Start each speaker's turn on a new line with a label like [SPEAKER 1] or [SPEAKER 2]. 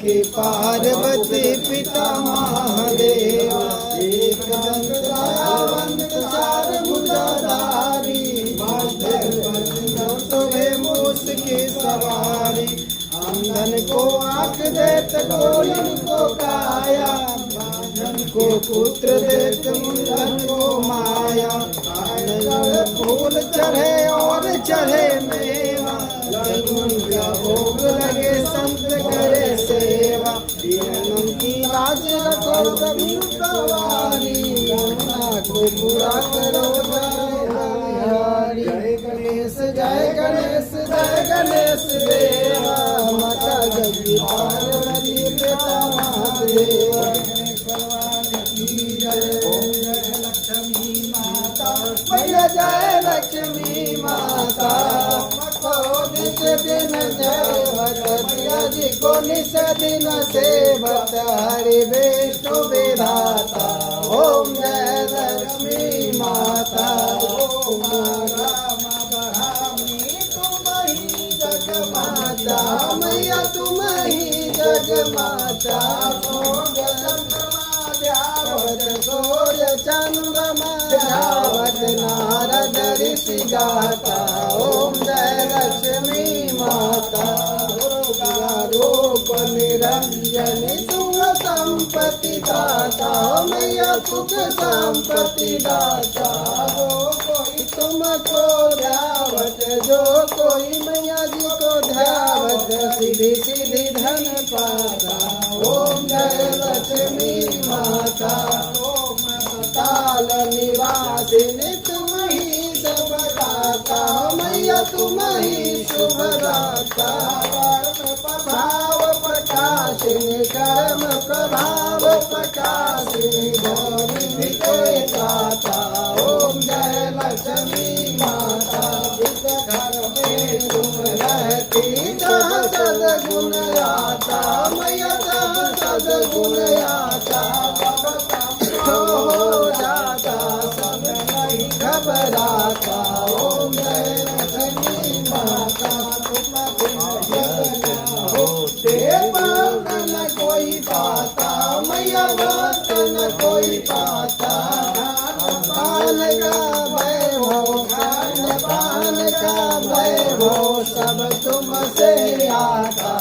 [SPEAKER 1] के पार्वती पिता महादेवा। एक दंत दयावंत चार भुजाधारी, तुम्हें मूस की सवारी। अंधन को आँख देत गोलन को काया, बांझन को पुत्र देत मुंडन को माया। फूल चढ़े और चढ़े मेवा, उनका भोग लगे संत करे सेवा। जन्म की लाज रखो कभी सवारी, को पूरा करो जय गणेश जय गणेश जय गणेश देवा। माता जगती पार्वती पिता महादेवा। लक्ष्मी माता मैया जय लक्ष्मी माता। दिन जय भगवतिया जी को निस दिन सेवत हरि विष्णु विधाता। ओम जय लक्ष्मी माता। ओम राम बहामी तुम ही जगमाता, मैया तुम ही जगमाता। सूर्य चंद्रमा ध्यावत नारद ऋषि गाता। ओम जय लक्ष्मी माता। रूप निरंजन सुख संपत्ति दाता, मैया सुख संपत्ति दाता। जो कोई तुमको ध्यावत, जो कोई मैया जी को ध्यावत, सीधी सीधी धन पाता। ओम जय लक्ष्मी माता। ओम काल निवासिनी तुम ही सब दाता, मैया तुम ही शुभ दाता। प्रभाव प्रकाशिनी कर्म प्रभाव प्रकाशिनी गौरी विजेता। ओम जय लक्ष्मी माता। घर में तुम रहती जहाँ सद्गुण आता, मैया जहाँ सद्गुण आता। हो जाता सब नहीं घबराता। ओम जय लक्ष्मी माता। न कोई पाता, मैया बात न कोई पाता। पान का वैभव, खान पान का वैभव, सब तुमसे आता।